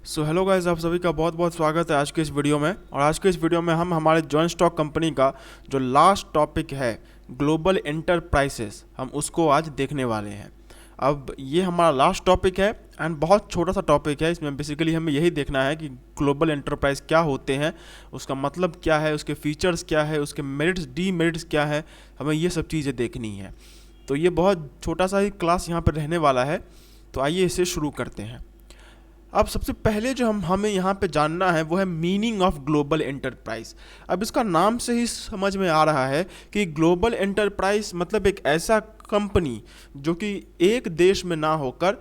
So hello guys, आप सभी का बहुत बहुत स्वागत है आज के इस वीडियो में। और आज के इस वीडियो में हम हमारे जॉइंट स्टॉक कंपनी का जो लास्ट टॉपिक है ग्लोबल एंटरप्राइजेस, हम उसको आज देखने वाले हैं। अब ये हमारा लास्ट टॉपिक है एंड बहुत छोटा सा टॉपिक है। इसमें बेसिकली हमें यही देखना है कि ग्लोबल एंटरप्राइज क्या होते हैं, उसका मतलब क्या है, उसके फीचर्स क्या है, उसके मेरिट्स डीमेरिट्स क्या है, हमें ये सब चीज़ें देखनी है। तो ये बहुत छोटा सा ही क्लास यहाँ पर रहने वाला है। तो आइए इसे शुरू करते हैं। अब सबसे पहले जो हमें यहाँ पे जानना है वो है मीनिंग ऑफ ग्लोबल एंटरप्राइज। अब इसका नाम से ही समझ में आ रहा है कि ग्लोबल एंटरप्राइज मतलब एक ऐसा कंपनी जो कि एक देश में ना होकर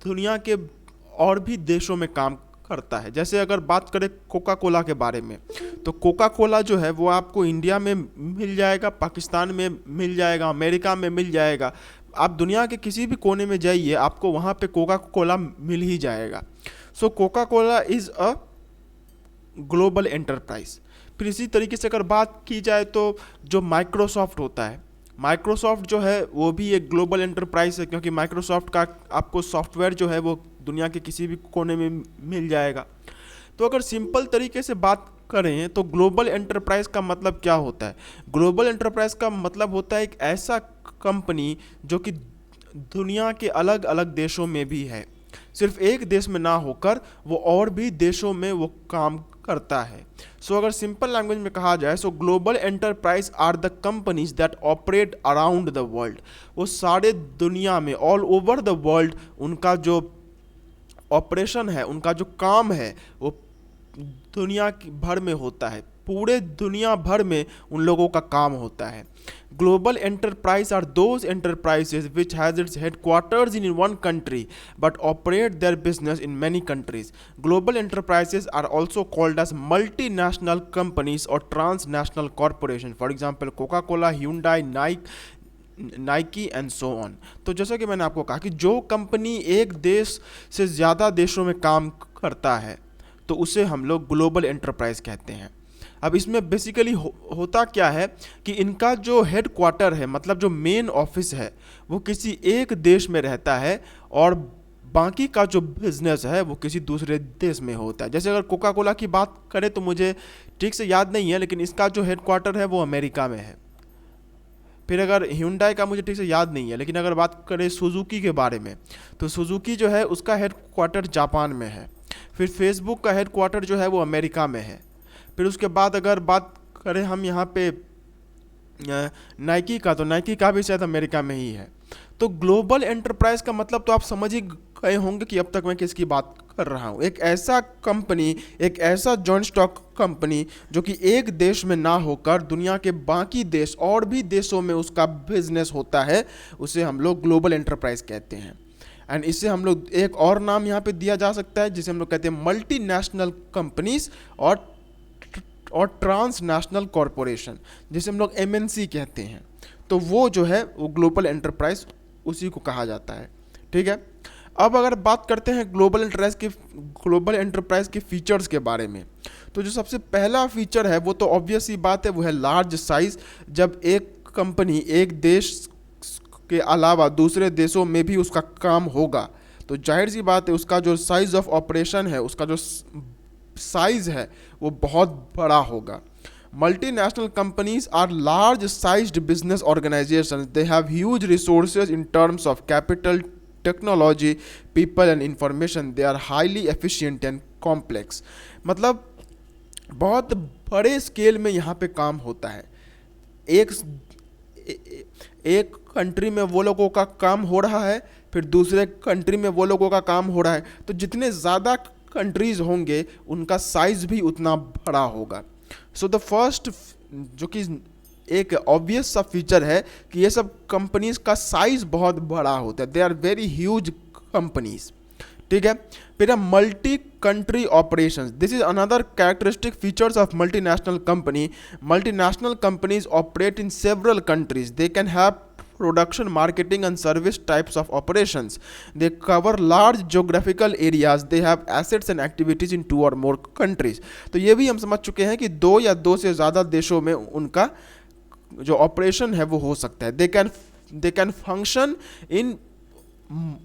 दुनिया के और भी देशों में काम करता है। जैसे अगर बात करें कोका कोला के बारे में, तो कोका कोला जो है वो आपको इंडिया में मिल जाएगा, पाकिस्तान में मिल जाएगा, अमेरिका में मिल जाएगा। आप दुनिया के किसी भी कोने में जाइए, आपको वहाँ पे कोका कोला मिल ही जाएगा। So Coca Cola is a global enterprise. फिर इसी तरीके से अगर बात की जाए तो जो माइक्रोसॉफ्ट होता है, माइक्रोसॉफ्ट जो है वो भी एक ग्लोबल एंटरप्राइज है, क्योंकि माइक्रोसॉफ्ट का आपको सॉफ्टवेयर जो है वो दुनिया के किसी भी कोने में मिल जाएगा। तो अगर सिंपल तरीके से बात करें तो ग्लोबल एंटरप्राइज का मतलब क्या होता है? ग्लोबल एंटरप्राइज का मतलब होता है एक ऐसा कंपनी जो कि दुनिया के अलग अलग देशों में भी है, सिर्फ एक देश में ना होकर वो और भी देशों में वो काम करता है। सो अगर सिंपल लैंग्वेज में कहा जाए, so global enterprise are the companies that operate around the world. वो सारे दुनिया में, ऑल ओवर द वर्ल्ड, उनका जो ऑपरेशन है, उनका जो काम है वो दुनिया भर में होता है, पूरे दुनिया भर में उन लोगों का काम होता है। Global enterprise are those enterprises which has its headquarters in one country but operate their business in many countries. Global enterprises are also called as multinational companies और transnational corporation. For example Coca Cola, Hyundai, Nike and so on. तो जैसा कि मैंने आपको कहा कि जो company एक देश से ज़्यादा देशों में काम करता है तो उसे हम लोग ग्लोबल एंटरप्राइज कहते हैं। अब इसमें बेसिकली होता क्या है कि इनका जो हेड क्वार्टर है, मतलब जो मेन ऑफिस है, वो किसी एक देश में रहता है और बाकी का जो बिजनेस है वो किसी दूसरे देश में होता है। जैसे अगर कोका कोला की बात करें तो मुझे ठीक से याद नहीं है, लेकिन इसका जो हेड क्वार्टर है वो अमेरिका में है। फिर अगर ह्यूंडई का मुझे ठीक से याद नहीं है, लेकिन अगर बात करें सुजुकी के बारे में, तो सुजुकी जो है उसका हेड क्वार्टर जापान में है। फिर फेसबुक का हेड क्वार्टर जो है वो अमेरिका में है। फिर उसके बाद अगर बात करें हम यहाँ पे नाइकी का, तो नाइकी का भी शायद अमेरिका में ही है। तो ग्लोबल एंटरप्राइज का मतलब तो आप समझ ही गए होंगे कि अब तक मैं किसकी बात कर रहा हूँ। एक ऐसा कंपनी, एक ऐसा जॉइंट स्टॉक कंपनी जो कि एक देश में ना होकर दुनिया के बाकी देश और भी देशों में उसका बिजनेस होता है, उसे हम लोग ग्लोबल एंटरप्राइज कहते हैं। एंड इससे हम लोग एक और नाम यहाँ पे दिया जा सकता है जिसे हम लोग कहते हैं मल्टी नेशनल कंपनीज और ट्रांसनेशनल कॉरपोरेशन, जिसे हम लोग एमएनसी कहते हैं। तो वो जो है वो ग्लोबल एंटरप्राइज उसी को कहा जाता है। ठीक है, अब अगर बात करते हैं ग्लोबल एंटरप्राइज के फीचर्स के बारे में, तो जो सबसे पहला फीचर है वो तो ऑब्वियस ही बात है, वो है लार्ज साइज। जब एक कंपनी एक देश के अलावा दूसरे देशों में भी उसका काम होगा तो जाहिर सी बात है उसका जो साइज ऑफ ऑपरेशन है, उसका जो साइज है वो बहुत बड़ा होगा। Multinational companies are large sized business organisations, they have huge resources in terms of capital, technology, people and information, they are highly efficient and complex. मतलब बहुत बड़े स्केल में यहाँ पे काम होता है। एक कंट्री में वो लोगों का काम हो रहा है, फिर दूसरे कंट्री में वो लोगों का काम हो रहा है, तो जितने ज़्यादा कंट्रीज़ होंगे उनका साइज भी उतना बड़ा होगा। सो द फर्स्ट, जो कि एक ऑब्वियस सा फीचर है कि ये सब कंपनीज का साइज बहुत बड़ा होता है, they are very huge companies. ठीक है, फिर है multi country operations. This is another characteristic features of multinational company. Multinational companies operate in several countries, they can have production, marketing and service types of operations. They cover large geographical areas. They have assets and activities in 2 or more countries. तो ये भी हम समझ चुके हैं कि 2 या 2 से ज़्यादा देशों में उनका जो ऑपरेशन है वो हो सकता है। They can function in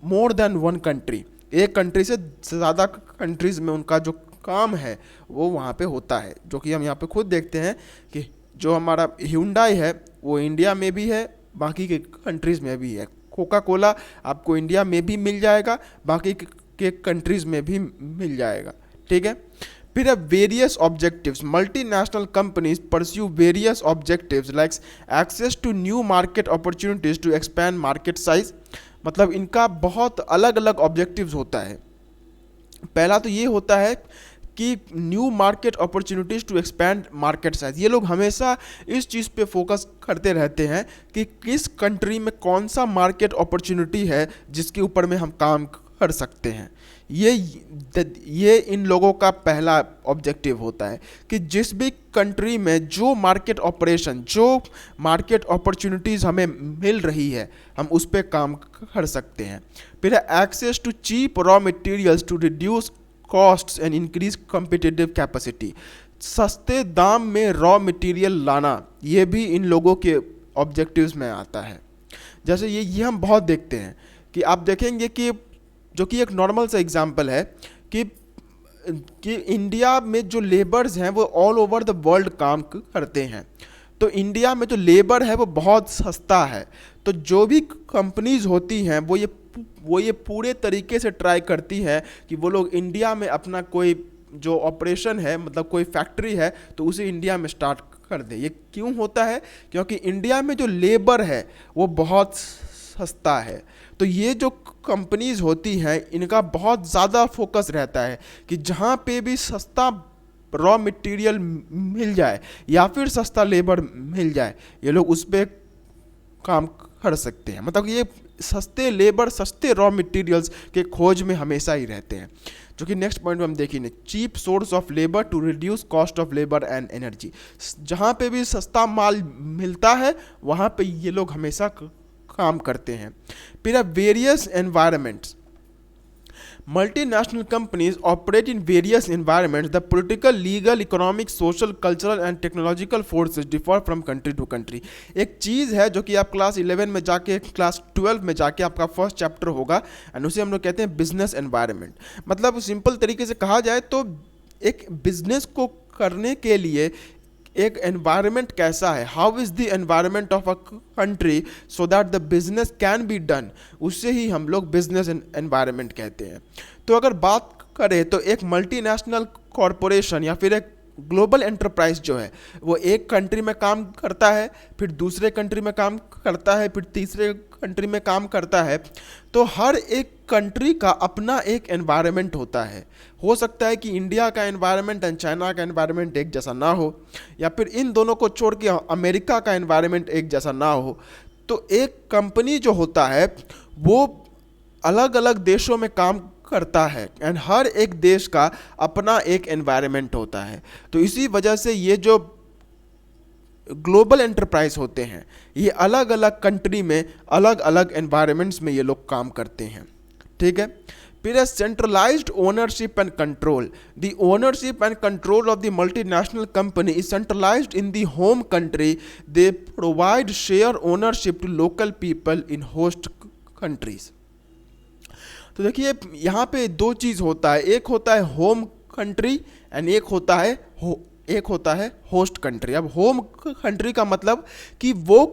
more than one country. एक कंट्री से ज़्यादा कंट्रीज़ में उनका जो काम है वो वहाँ पे होता है, जो कि हम यहाँ पे खुद देखते हैं कि जो हमारा Hyundai है वो इंडिया में भी है, बाकी के कंट्रीज़ में भी है। कोका कोला आपको इंडिया में भी मिल जाएगा, बाकी के कंट्रीज़ में भी मिल जाएगा, ठीक है। फिर है various objectives. Multinational companies pursue various objectives like access to new market opportunities to expand market size. मतलब इनका बहुत अलग अलग ऑब्जेक्टिव्स होता है। पहला तो ये होता है कि new market opportunities to expand market size. ये लोग हमेशा इस चीज़ पे फोकस करते रहते हैं कि किस कंट्री में कौन सा मार्केट अपॉर्चुनिटी है जिसके ऊपर में हम काम कर सकते हैं। ये इन लोगों का पहला ऑब्जेक्टिव होता है कि जिस भी कंट्री में जो मार्केट ऑपरेशन, जो मार्केट अपॉर्चुनिटीज़ हमें मिल रही है, हम उस पर काम कर सकते हैं। फिर है access to cheap raw materials to reduce costs and increase competitive capacity. सस्ते दाम में रॉ मटेरियल लाना, ये भी इन लोगों के ऑब्जेक्टिव्स में आता है। जैसे ये हम बहुत देखते हैं कि आप देखेंगे कि जो कि एक नॉर्मल सा एग्जांपल है कि इंडिया में जो लेबर्स हैं वो ऑल ओवर द वर्ल्ड काम करते हैं, तो इंडिया में जो लेबर है वो बहुत सस्ता है। तो जो भी कंपनीज होती हैं वो ये पूरे तरीके से ट्राई करती है कि वो लोग इंडिया में अपना कोई जो ऑपरेशन है, मतलब कोई फैक्ट्री है, तो उसे इंडिया में स्टार्ट कर दे। ये क्यों होता है? क्योंकि इंडिया में जो लेबर है वो बहुत सस्ता है। तो ये जो कंपनीज होती हैं इनका बहुत ज़्यादा फोकस रहता है कि जहाँ पे भी सस्ता रॉ मटेरियल मिल जाए या फिर सस्ता लेबर मिल जाए, ये लोग उस पर काम कर सकते हैं। मतलब ये सस्ते लेबर, सस्ते रॉ मटेरियल्स के खोज में हमेशा ही रहते हैं। जो कि नेक्स्ट पॉइंट में हम देखेंगे, cheap source of labour to reduce cost of labour and energy. जहाँ पे भी सस्ता माल मिलता है वहाँ पे ये लोग हमेशा काम करते हैं। फिर है various environments. Multinational companies operate in various environments. The political, legal, economic, social, cultural and technological forces differ from country to country. एक चीज़ है जो कि आप क्लास 11 में जाके, क्लास 12 में जाके आपका फर्स्ट चैप्टर होगा, एंड उसे हम लोग कहते हैं बिजनेस एनवायरनमेंट। मतलब सिंपल तरीके से कहा जाए तो एक बिजनेस को करने के लिए एक एनवायरनमेंट कैसा है, how is the environment of a country so that the business can be done, उससे ही हम लोग बिजनेस एनवायरनमेंट कहते हैं। तो अगर बात करें तो एक मल्टीनेशनल कॉरपोरेशन या फिर एक ग्लोबल एंटरप्राइज जो है वो एक कंट्री में काम करता है, फिर दूसरे कंट्री में काम करता है, फिर तीसरे कंट्री में काम करता है। तो हर एक कंट्री का अपना एक एनवायरनमेंट होता है। हो सकता है कि इंडिया का एनवायरनमेंट एंड चाइना का एनवायरनमेंट एक जैसा ना हो, या फिर इन दोनों को छोड़ के अमेरिका का एनवायरनमेंट एक जैसा ना हो। तो एक कंपनी जो होता है वो अलग अलग देशों में काम करता है, एंड हर एक देश का अपना एक एनवायरनमेंट होता है। तो इसी वजह से ये जो ग्लोबल एंटरप्राइज होते हैं ये अलग अलग कंट्री में अलग अलग एनवायरनमेंट्स में ये लोग काम करते हैं, ठीक है। फिर है centralised ownership and control. The ownership and control of the multinational company is centralised in the home country. They provide share ownership to local people in host countries. तो देखिए यहाँ पे दो चीज़ होता है, एक होता है होम कंट्री एंड एक होता है होस्ट कंट्री। अब होम कंट्री का मतलब कि वो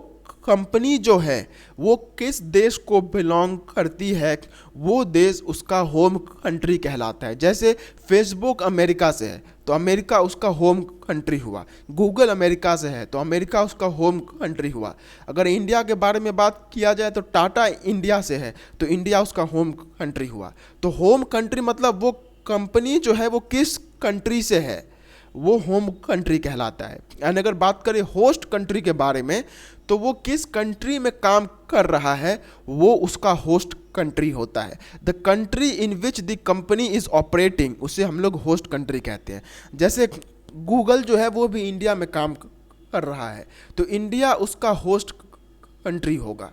कंपनी जो है वो किस देश को बिलोंग करती है, वो देश उसका होम कंट्री कहलाता है। जैसे फेसबुक अमेरिका से है तो अमेरिका उसका होम कंट्री हुआ, गूगल अमेरिका से है तो अमेरिका उसका होम कंट्री हुआ। अगर इंडिया के बारे में बात किया जाए तो टाटा इंडिया से है तो इंडिया उसका होम कंट्री हुआ। तो होम कंट्री मतलब वो कंपनी जो है वो किस कंट्री से है वो होम कंट्री कहलाता है। एंड अगर बात करें होस्ट कंट्री के बारे में तो वो किस कंट्री में काम कर रहा है वो उसका होस्ट कंट्री होता है। The country in which the company is operating, उसे हम लोग होस्ट कंट्री कहते हैं। जैसे गूगल जो है वो भी इंडिया में काम कर रहा है तो इंडिया उसका होस्ट कंट्री होगा।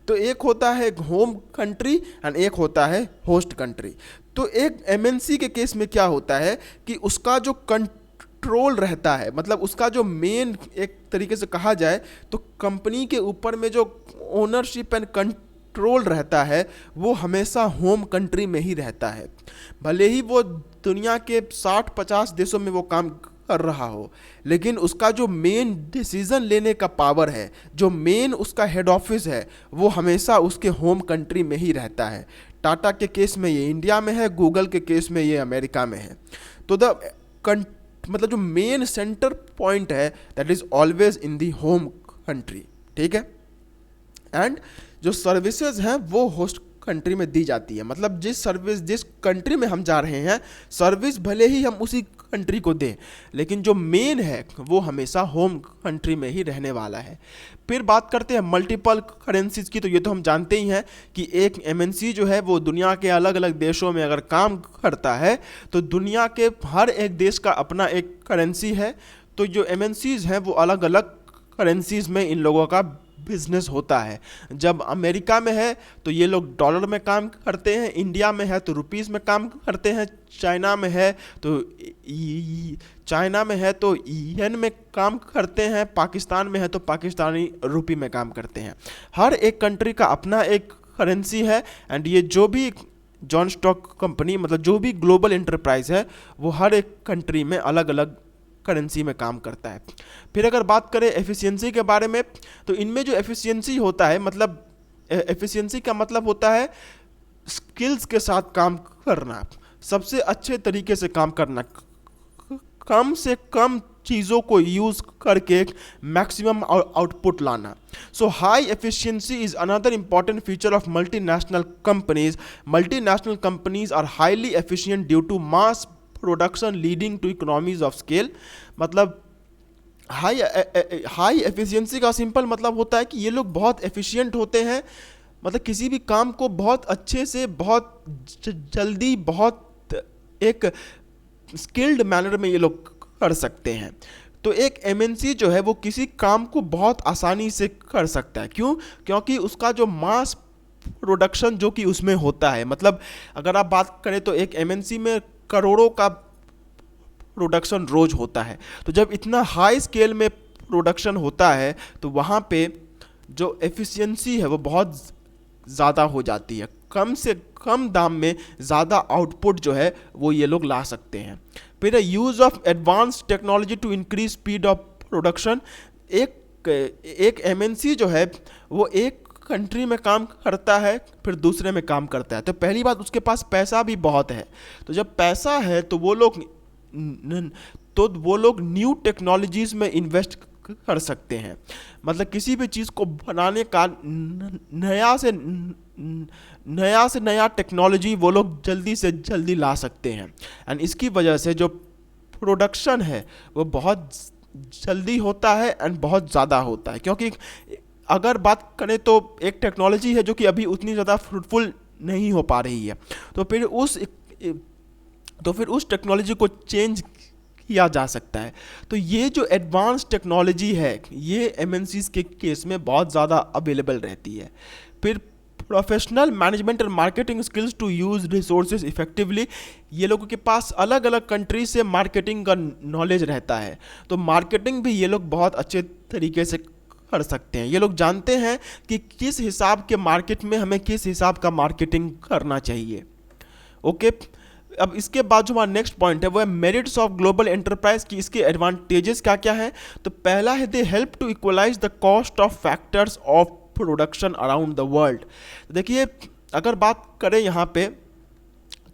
तो एक होता है होम कंट्री एंड एक होता है होस्ट कंट्री। तो एक एमएनसी के केस में क्या होता है कि उसका जो कंट्रोल रहता है, मतलब उसका जो मेन एक तरीके से कहा जाए तो कंपनी के ऊपर में जो ओनरशिप एंड कंट्रोल रहता है वो हमेशा होम कंट्री में ही रहता है। भले ही वो दुनिया के 60-50 देशों में वो काम कर रहा हो, लेकिन उसका जो मेन डिसीजन लेने का पावर है, जो मेन उसका हेड ऑफिस है, वो हमेशा उसके होम कंट्री में ही रहता है। टाटा के केस में ये इंडिया में है, गूगल के केस में ये अमेरिका में है। तो मतलब जो मेन सेंटर पॉइंट है that is always in the home country, ठीक है। एंड जो सर्विसेज हैं वो होस्ट कंट्री में दी जाती है। मतलब जिस कंट्री में हम जा रहे हैं, सर्विस भले ही हम उसी कंट्री को दें, लेकिन जो मेन है वो हमेशा होम कंट्री में ही रहने वाला है। फिर बात करते हैं मल्टीपल करेंसीज की। तो ये तो हम जानते ही हैं कि एक एमएनसी जो है वो दुनिया के अलग अलग देशों में अगर काम करता है तो दुनिया के हर एक देश का अपना एक करेंसी है। तो जो एमएनसीज हैं वो अलग अलग करेंसीज में इन लोगों का बिजनेस होता है। जब अमेरिका में है तो ये लोग डॉलर में काम करते हैं, इंडिया में है तो रुपीस में काम करते हैं, चाइना में है तो येन में काम करते हैं, पाकिस्तान में है तो पाकिस्तानी रुपी में काम करते हैं। हर एक कंट्री का अपना एक करेंसी है। एंड ये जो भी जॉन स्टॉक कंपनी, मतलब जो भी ग्लोबल एंटरप्राइज है, वो हर एक कंट्री में अलग अलग करेंसी में काम करता है। फिर अगर बात करें एफिशिएंसी के बारे में, तो इनमें जो एफिशिएंसी होता है, मतलब एफिशिएंसी का मतलब होता है स्किल्स के साथ काम करना, सबसे अच्छे तरीके से काम करना, कम से कम चीज़ों को यूज़ करके मैक्सिमम आउटपुट लाना। So high efficiency is another important feature of multinational companies. Multinational companies are highly efficient due to mass production leading to economies of scale. मतलब हाई एफिशिएंसी का सिंपल मतलब होता है कि ये लोग बहुत एफिशिएंट होते हैं, मतलब किसी भी काम को बहुत अच्छे से, बहुत जल्दी, बहुत एक स्किल्ड मैनर में ये लोग कर सकते हैं। तो एक एमएनसी जो है वो किसी काम को बहुत आसानी से कर सकता है। क्यों? क्योंकि उसका जो मास प्रोडक्शन जो कि उसमें होता है, मतलब अगर आप बात करें तो एक एमएनसी में करोड़ों का प्रोडक्शन रोज होता है। तो जब इतना हाई स्केल में प्रोडक्शन होता है तो वहाँ पे जो एफिशिएंसी है वो बहुत ज़्यादा हो जाती है। कम से कम दाम में ज़्यादा आउटपुट जो है वो ये लोग ला सकते हैं। फिर use of advance technology to increase speed of production. एक एमएनसी जो है वो एक कंट्री में काम करता है, फिर दूसरे में काम करता है। तो पहली बात, उसके पास पैसा भी बहुत है। तो जब पैसा है तो वो लोग न्यू टेक्नोलॉजीज में इन्वेस्ट कर सकते हैं। मतलब किसी भी चीज़ को बनाने का नया से नया टेक्नोलॉजी वो लोग जल्दी से जल्दी ला सकते हैं। एंड इसकी वजह से जो प्रोडक्शन है वो बहुत जल्दी होता है एंड बहुत ज़्यादा होता है। क्योंकि अगर बात करें तो एक टेक्नोलॉजी है जो कि अभी उतनी ज़्यादा फ्रूटफुल नहीं हो पा रही है, तो फिर उस टेक्नोलॉजी को चेंज किया जा सकता है। तो ये जो एडवांस टेक्नोलॉजी है ये एमएनसीज के केस में बहुत ज़्यादा अवेलेबल रहती है। फिर प्रोफेशनल मैनेजमेंट और marketing skills to use resources effectively. ये लोगों के पास अलग अलग कंट्री से मार्केटिंग का नॉलेज रहता है, तो मार्केटिंग भी ये लोग बहुत अच्छे तरीके से कर सकते हैं। ये लोग जानते हैं कि किस हिसाब के मार्केट में हमें किस हिसाब का मार्केटिंग करना चाहिए। ओके, अब इसके बाद जो हमारा नेक्स्ट पॉइंट है वो है मेरिट्स ऑफ ग्लोबल एंटरप्राइज की। इसके एडवांटेजेस क्या क्या हैं? तो पहला है they help to equalize the cost of factors of production around the world. देखिए, अगर बात करें यहाँ पे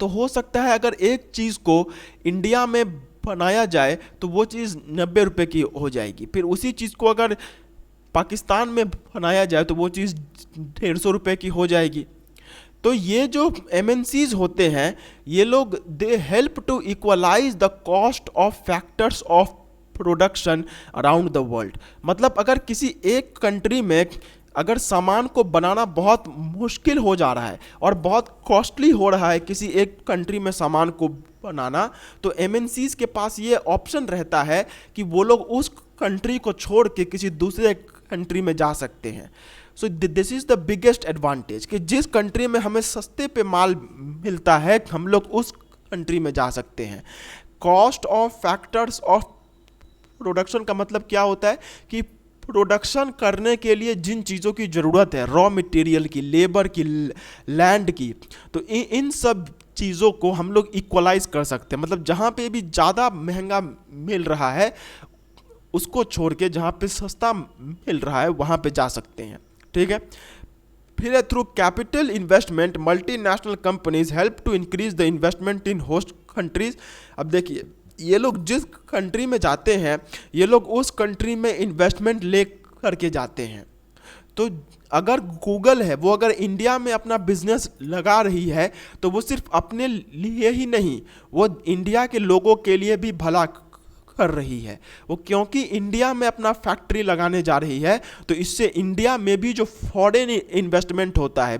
तो हो सकता है अगर एक चीज़ को इंडिया में बनाया जाए तो वो चीज़ 90 रुपये की हो जाएगी, फिर उसी चीज़ को अगर पाकिस्तान में बनाया जाए तो वो चीज़ 150 रुपये की हो जाएगी। तो ये जो एमएनसीज होते हैं ये लोग they help to equalize the cost of factors of production around the world. मतलब अगर किसी एक कंट्री में अगर सामान को बनाना बहुत मुश्किल हो जा रहा है और बहुत कॉस्टली हो रहा है किसी एक कंट्री में सामान को बनाना, तो एमएनसीज के पास ये ऑप्शन रहता है कि वो लोग उस कंट्री को छोड़ के किसी दूसरे कंट्री में जा सकते हैं। So this is the biggest advantage कि जिस कंट्री में हमें सस्ते पे माल मिलता है हम लोग उस कंट्री में जा सकते हैं। Cost of factors of production का मतलब क्या होता है कि प्रोडक्शन करने के लिए जिन चीज़ों की ज़रूरत है, रॉ मटेरियल की, लेबर की, लैंड की, तो इन सब चीज़ों को हम लोग इक्वलाइज कर सकते हैं। मतलब जहाँ पे भी ज़्यादा महंगा मिल रहा है उसको छोड़ के जहाँ पे सस्ता मिल रहा है वहाँ पे जा सकते हैं। ठीक है। फिर through capital investment multinational companies help to increase the investment in host countries. अब देखिए, ये लोग जिस कंट्री में जाते हैं ये लोग उस कंट्री में इन्वेस्टमेंट ले करके जाते हैं। तो अगर गूगल है वो अगर इंडिया में अपना बिजनेस लगा रही है तो वो सिर्फ अपने लिए ही नहीं, वो इंडिया के लोगों के लिए भी भला कर रही है। वो क्योंकि इंडिया में अपना फैक्ट्री लगाने जा रही है तो इससे इंडिया में भी जो फॉरेन इन्वेस्टमेंट होता है,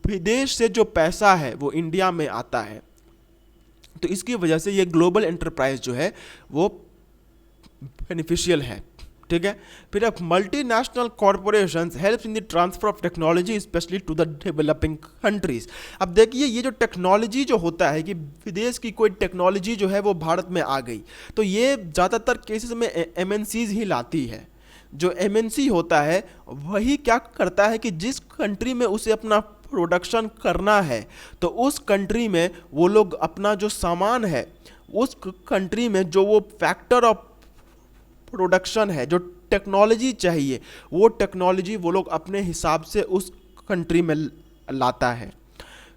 विदेश से जो पैसा है वो इंडिया में आता है। तो इसकी वजह से ये ग्लोबल एंटरप्राइज जो है वो बेनिफिशियल है। ठीक है। फिर अब multinational corporations helps in the transfer of technology specially to the developing countries. अब देखिए, ये जो टेक्नोलॉजी जो होता है कि विदेश की कोई टेक्नोलॉजी जो है वो भारत में आ गई तो ये ज़्यादातर केसेस में एमएनसीज ही लाती है। जो एमएनसी होता है वही क्या करता है कि जिस कंट्री में उसे अपना प्रोडक्शन करना है तो उस कंट्री में वो लोग अपना जो सामान है उस कंट्री में जो वो फैक्टर ऑफ प्रोडक्शन है, जो टेक्नोलॉजी चाहिए, वो टेक्नोलॉजी वो लोग अपने हिसाब से उस कंट्री में लाता है।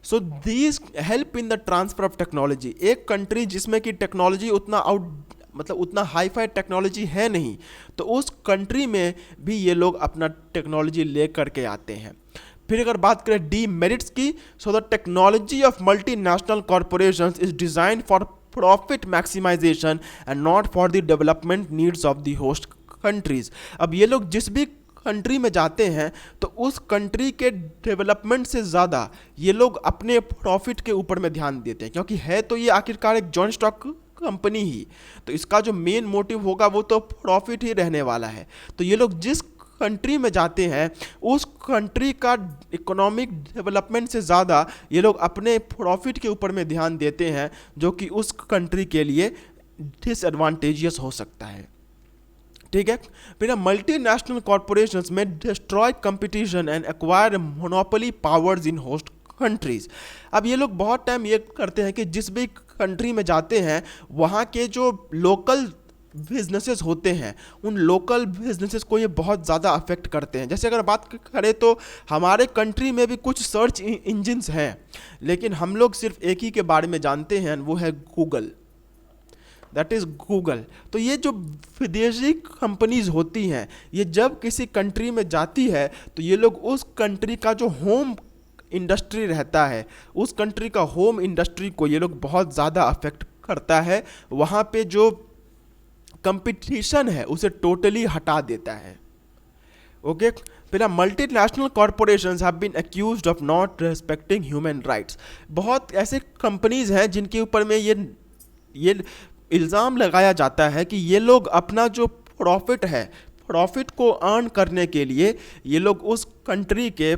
So these help in the transfer of technology. एक कंट्री जिसमें कि टेक्नोलॉजी उतना हाई फाई टेक्नोलॉजी है नहीं तो उस कंट्री में भी ये लोग अपना टेक्नोलॉजी ले करके आते हैं। फिर अगर बात करें डी मेरिट्स की, so the technology of multinational corporations is design for profit maximization and not for the development needs of the host countries. अब ये लोग जिस भी कंट्री में जाते हैं तो उस कंट्री के डेवलपमेंट से ज़्यादा ये लोग अपने प्रॉफिट के ऊपर में ध्यान देते हैं, क्योंकि है तो ये आखिरकार एक जॉइंट स्टॉक कंपनी ही, तो इसका जो मेन मोटिव होगा वो तो प्रॉफिट ही रहने वाला है। तो ये लोग जिस कंट्री में जाते हैं उस कंट्री का इकोनॉमिक डेवलपमेंट से ज़्यादा ये लोग अपने प्रॉफिट के ऊपर में ध्यान देते हैं, जो कि उस कंट्री के लिए डिसएडवांटेजियस हो सकता है। ठीक है। फिर मल्टीनेशनल कॉरपोरेशंस में destroy competition and acquire monopoly powers in host countries. अब ये लोग बहुत टाइम ये करते हैं कि जिस भी कंट्री में जाते हैं वहाँ के जो लोकल बिजनेसेस होते हैं उन लोकल बिजनेसेस को ये बहुत ज़्यादा अफेक्ट करते हैं। जैसे अगर बात करें तो हमारे कंट्री में भी कुछ सर्च इंजिन्स हैं, लेकिन हम लोग सिर्फ एक ही के बारे में जानते हैं, वो है गूगल, दैट इज़ गूगल। तो ये जो विदेशी कंपनीज होती हैं ये जब किसी कंट्री में जाती है तो ये लोग उस कंट्री का जो होम इंडस्ट्री रहता है उस कंट्री का होम इंडस्ट्री को ये लोग बहुत ज़्यादा अफेक्ट करता है। वहाँ पे जो कंपटीशन है उसे टोटली हटा देता है। ओके। फिर multinational corporations have been accused of not respecting human rights. बहुत ऐसे कंपनीज हैं जिनके ऊपर में ये इल्ज़ाम लगाया जाता है कि ये लोग अपना जो प्रॉफिट है, प्रॉफिट को अर्न करने के लिए ये लोग उस कंट्री के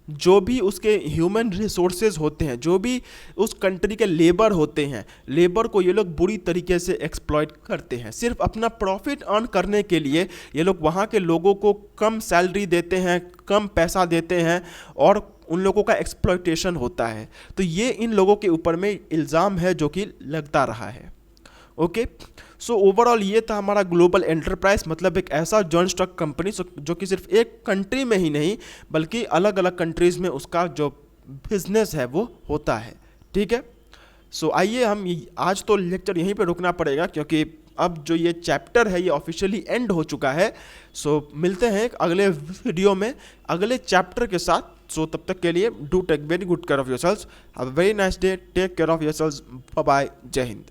जो भी उसके ह्यूमन रिसोर्सेज होते हैं, जो भी उस कंट्री के लेबर होते हैं, लेबर को ये लोग बुरी तरीके से एक्सप्लॉइट करते हैं। सिर्फ अपना प्रॉफिट अर्न करने के लिए ये लोग वहाँ के लोगों को कम सैलरी देते हैं, कम पैसा देते हैं और उन लोगों का एक्सप्लॉइटेशन होता है। तो ये इन लोगों के ऊपर में इल्ज़ाम है जो कि लगता रहा है। ओके। सो ओवरऑल ये था हमारा ग्लोबल एंटरप्राइज, मतलब एक ऐसा जॉइंट स्टॉक कंपनी जो कि सिर्फ एक कंट्री में ही नहीं बल्कि अलग अलग कंट्रीज़ में उसका जो बिजनेस है वो होता है। ठीक है। सो आइए हम आज तो लेक्चर यहीं पे रुकना पड़ेगा क्योंकि अब जो ये चैप्टर है ये ऑफिशियली एंड हो चुका है। सो मिलते हैं एक अगले वीडियो में अगले चैप्टर के साथ। सो तब तक के लिए do take very good care of yourselves, have a very nice day, take care of yourselves, bye bye, जय हिंद।